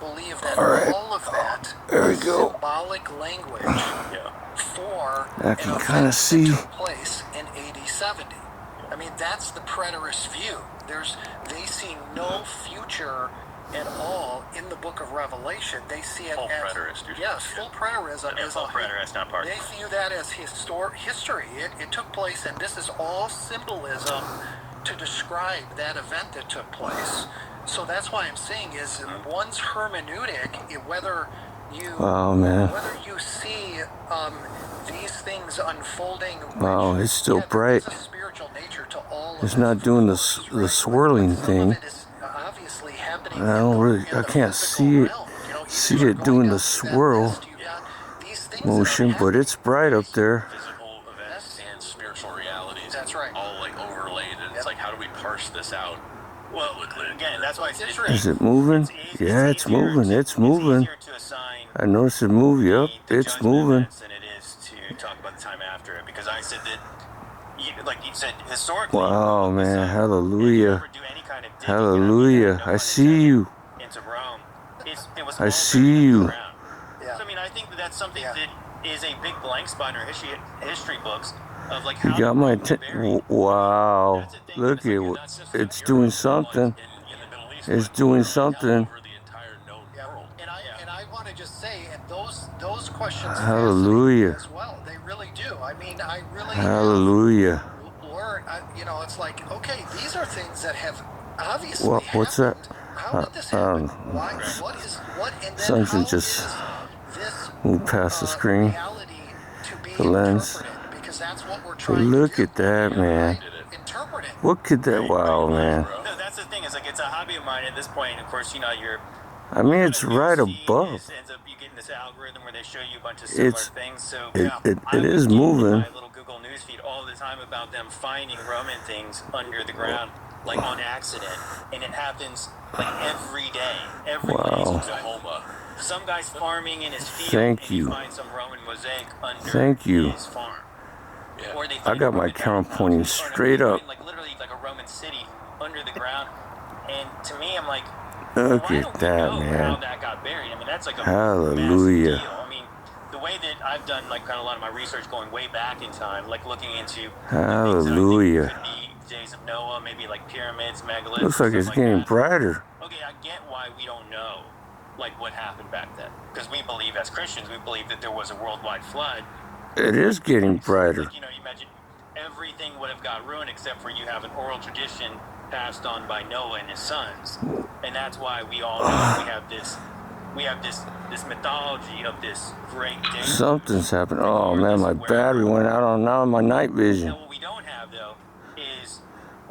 believe that Alright. all of that There we is go. symbolic language for I can an kind of event see. that took place in AD 70. I mean, that's the preterist view. They see no future at all in the book of Revelation. They see it full as preterist. yes, full preterism is full preterist, not part. They view that as history. It took place, and this is all symbolism to describe that event that took place. So that's why I'm saying is one's hermeneutic, whether you whether you see these things unfolding. Wow, it's still bright. There's a spiritual nature to all It's of not doing the swirling thing. Some of it is obviously happening I can't see it doing the swirl motion, but it's bright up there. Physical events and spiritual realities. That's right. All like overlaid, and it's like, how do we parse this out? Well, again, that's why it's interesting. Is it moving? Yeah, it's moving. It's moving. I noticed it move. Yep, it's moving. Than it is to talk about the time after it, because I said that, like you said, historically. Wow, man, hallelujah, hallelujah. I see you. Into Rome. I see you. So, I mean, I think that's something that is a big blank spot in our history books of like You how. got my wow. Look at it. It's doing something. It's doing something. And I want to just say, and those questions Hallelujah. as well. They really do. I mean, I really Hallelujah. learned. It's like, okay, these are things that have obviously What's that? How did this happen? Why? What? And then Something just moved past the screen. The lens. Because that's what we're trying Look to at that, man. interpret it. What could that? Wow, man. No, that's the thing. Is like it's a hobby of mine at this point. Of course, you're. I mean, it's right above. Ends up you getting this algorithm where they show you a bunch of similar things. So it is moving. My little Google newsfeed all the time about them finding Roman things under the ground, like on accident, and it happens like every day. Every day in Oklahoma. Some guy's farming in his field. Thank you. And he finds some Roman mosaic under Thank you. his farm. Yeah. Or they I got my camera pointing straight up. Like literally like a Roman city under the ground. And to me, I'm like, look at that, how man. that got buried. I mean, that's like a Hallelujah. massive deal. I mean, the way that I've done like kind of a lot of my research going way back in time, like looking into Hallelujah. could be days of Noah, maybe like pyramids, megaliths. Looks like it's getting brighter. Okay, I get why we don't know like what happened back then, because we believe as Christians, we believe that there was a worldwide flood. It is getting brighter. Like, you imagine everything would have got ruined except for you have an oral tradition passed on by Noah and his sons, and that's why we all know we have this mythology of this great day. Something's happened. Oh man, my battery went out on now my night vision. Now what we don't have though is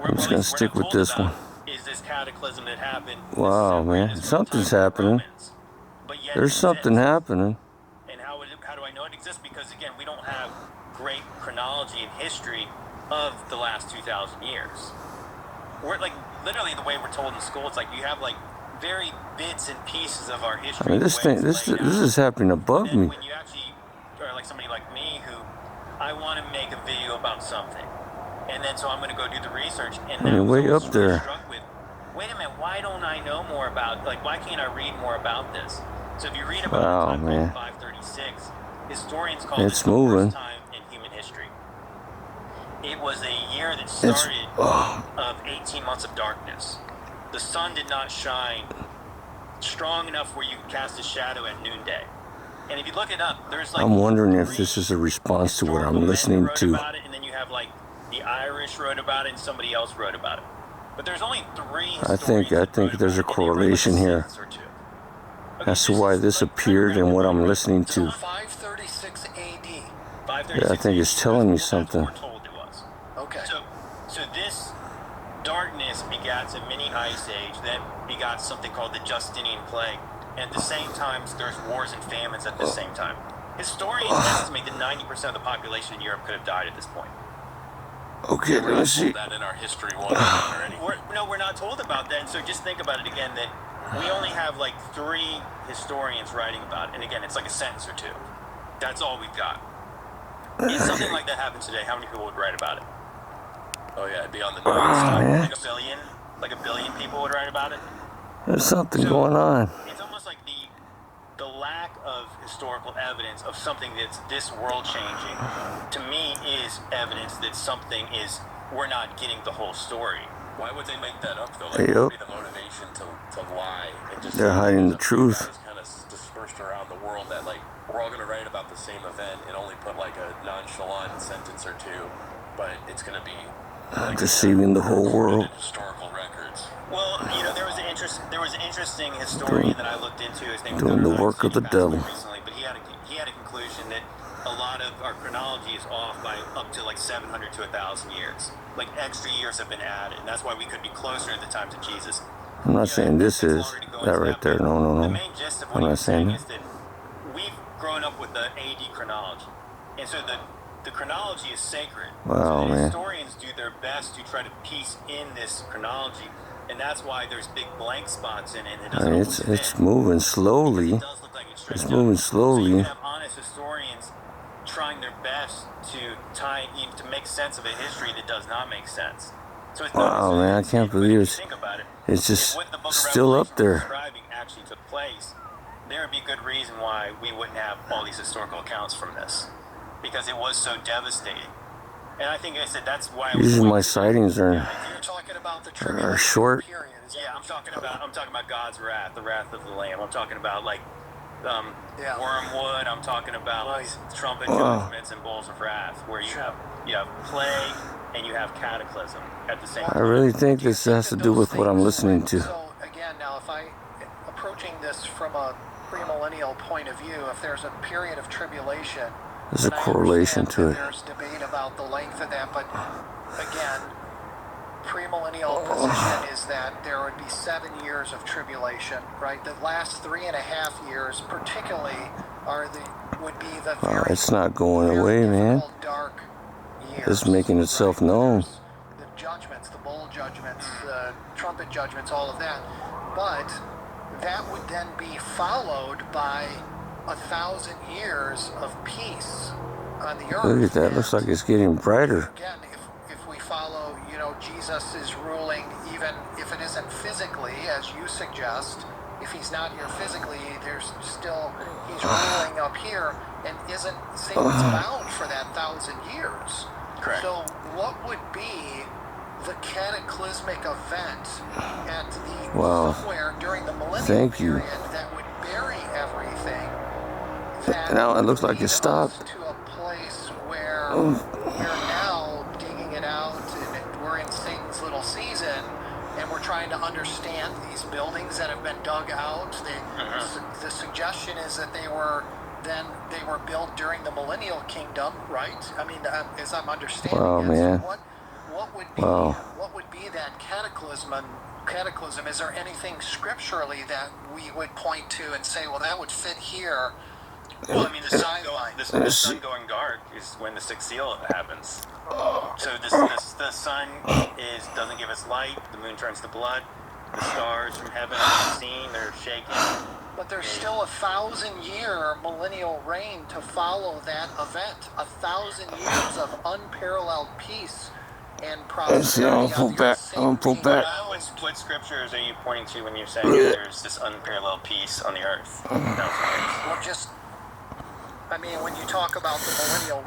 I'm just gonna stick with this one. Is this cataclysm that happened? Wow, man, something's happening. There's something happening. And how do I know it exists? Because again, we don't have great chronology and history of the last 2,000 years. We're like literally the way we're told in school. It's like you have like very bits and pieces of our history. I mean, this is happening above me. When you actually are like somebody like me who I want to make a video about something, and then so I'm going to go do the research, and then way up there. Struck with, wait a minute, why don't I know more about why can't I read more about this? So if you read about 536, historians call it the worst time in human history. It was a year that started of 18 months of darkness. The sun did not shine strong enough where you could cast a shadow at noonday. And if you look it up, there's like I'm wondering if this is a response to what I'm listening to. About it, and then you have like the Irish wrote about it and somebody else wrote about it. But there's only 3 I think there's a correlation here. As to why this appeared and what I'm listening to. 536 AD. Yeah, I think it's telling me something. Okay. So this darkness begats a mini ice age that begot something called the Justinian plague. And at the same time, there's wars and famines at the same time. Historians estimate that 90% of the population in Europe could have died at this point. Okay, let's see. That in our history we're not told about that. And so just think about it again, that we only have like 3 historians writing about it. And again, it's like a sentence or 2. That's all we've got. If something like that happens today, how many people would write about it? Oh yeah, it'd be on the news. Like a billion people would write about it. There's something going on. It's almost like historical evidence of something that's this world changing, to me, is evidence that something is, we're not getting the whole story. Why would they make that up though? Like, what would be the motivation to lie and just they're hiding the truth. Kind of dispersed around the world that like we're all going to write about the same event and only put like a nonchalant sentence or two, but it's going to be like, deceiving the whole world. Historical records. Well, you know, there was an interesting historian that I looked into. His name was Doing the work of the devil. Recently, but he had a conclusion that a lot of our chronology is off by up to like 700 to 1,000 years. Like extra years have been added, and that's why we could be closer to the times of Jesus. I'm not saying this is that right there. No. The main gist of what I'm he not was saying saying is that we've grown up with the AD chronology, and so the chronology is sacred. Wow, so man. Historians do their best to try to piece in this chronology, and that's why there's big blank spots in it. And it doesn't always fit. It's moving slowly. It does look like it's It's moving So you slowly. can have honest historians trying their best to make sense of a history that does not make sense. So it's Wow, man, I can't believe it's just what the book of still up Revelation is there. describing actually took place. There would be good reason why we wouldn't have all these historical accounts from this, because it was so devastating. And I think I said that's why. Usually my sightings are You're talking about the tribulation short. period. Is that Yeah, what I'm you're talking about God's wrath, the wrath of the Lamb. I'm talking about like Yeah. wormwood. I'm talking about Right. trumpet Wow. judgments and bowls of wrath, where you have plague and you have cataclysm at the same I time. really think this has to do with what I'm listening to. So again, now if I approaching this from a premillennial point of view, if there's a period of tribulation, There's a and I correlation understand to it. that there's debate about the length of that, but again, premillennial position is that there would be 7 years of tribulation, right? The last 3.5 years, particularly, would be the very It's not going very away, man. difficult, dark years. It's making itself known. There's the judgments, the bowl judgments, the trumpet judgments, all of that. But that would then be followed by 1,000 years of peace on the earth. Look at that. And Looks like it's getting brighter. again, if we follow, Jesus is ruling, even if it isn't physically, as you suggest. If he's not here physically, he's ruling up here, and isn't Satan's bound for that 1,000 years? Correct. So what would be the cataclysmic event at the Wow. somewhere during the millennium Thank you. period that would bury everything? That Now it looks would like it lead us stopped. to a place where we're now digging it out, and we're in Satan's little season, and we're trying to understand these buildings that have been dug out. The suggestion is that they were built during the millennial kingdom, right? I mean, as I'm understanding Wow, it. man. So what would be that cataclysm? Is there anything scripturally that we would point to and say, well, that would fit here? Well, I mean, the sun going dark is when the sixth seal happens. So the sun doesn't give us light. The moon turns to blood. The stars from heaven are seen. They're shaking. But there's still 1,000-year millennial reign to follow that event. 1,000 years of unparalleled peace and prosperity. I'm gonna pull back. What scriptures are you pointing to when you're saying that there's this unparalleled peace on the earth? Well, when you talk about the millennial,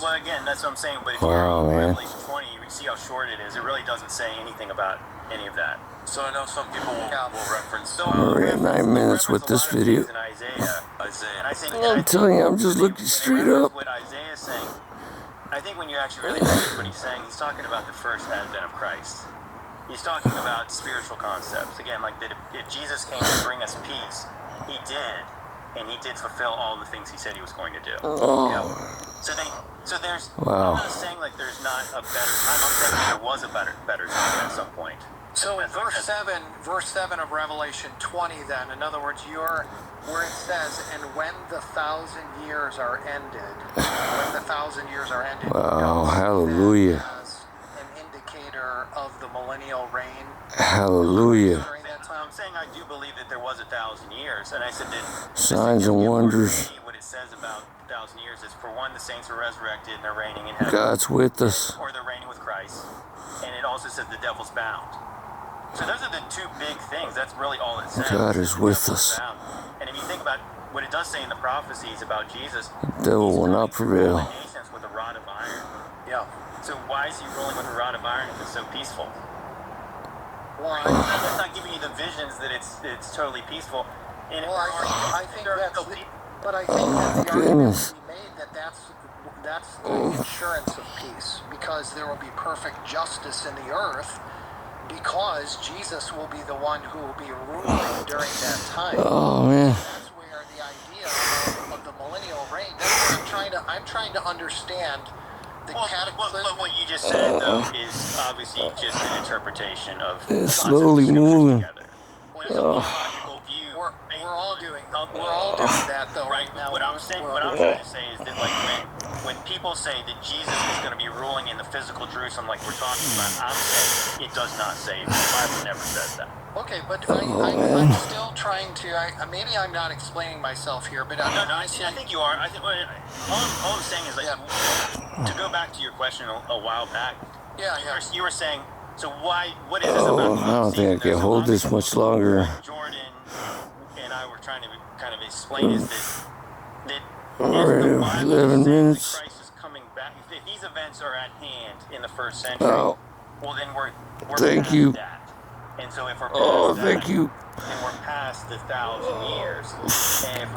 Well, again, that's what I'm saying. But if Wow, you're in man. Revelation 20, you see how short it is. It really doesn't say anything about any of that. So I know some people will reference. We're at 9 minutes with this video. In Isaiah. Isaiah. And I think, I'm telling you, I'm just looking straight up. What Isaiah is saying, I think when you actually really read what he's saying, he's talking about the first advent of Christ. He's talking about spiritual concepts. Again, like that if Jesus came to bring us peace, he did. And he did fulfill all the things he said he was going to do. So there's. Wow. I'm not saying like there's not a better time. I'm saying there was a better time at some point. So in verse 7 of Revelation 20, then, in other words, where it says, and when the 1,000 years are ended, Wow, hallelujah. as an indicator of the millennial reign. Hallelujah. During that time. I'm saying I do believe that there was 1,000 years, and I said that Signs and wonders. what it says about 1,000 years is, for one, the saints are resurrected and they're reigning in heaven, God's with us. or they're reigning with Christ, and it also says the devil's bound. So those are the two big things. That's really all it says. God is with us. And if you think about what it does say in the prophecies about Jesus, The devil will not the prevail. nations with a rod of iron. Yeah. So why is he ruling with a rod of iron if it's so peaceful? Well, That's not giving you the visions that it's totally peaceful. And I think that's still the, but I think that the argument can be made that that's the insurance of peace, because there will be perfect justice in the earth, because Jesus will be the one who will be ruling during that time. Oh man. That's where the idea of the millennial reign. That's what I'm trying to understand. The cataclysm. But what you just said, though, is obviously just an interpretation of It's slowly moving. Well, it's a logical view. We're all doing that, though, right now. What I'm trying to say is that, like, when people say that Jesus is going to be ruling in the physical Jerusalem, like we're talking about, I'm saying it does not say. The Bible never says that. Okay, but I'm still trying to. Maybe I'm not explaining myself here, but I think you are. I think all I'm saying is, like, to go back to your question a while back. Yeah. You were saying, so why? What is this about? I don't think I can hold this much longer. Jordan and I were trying to kind of explain is that Alright, 11 minutes. Christ is coming back. If these events are at hand in the first century, Oh, well then we're thank past you. that. And so if we're past Oh, that, thank you. then we're past the 1,000 years. And if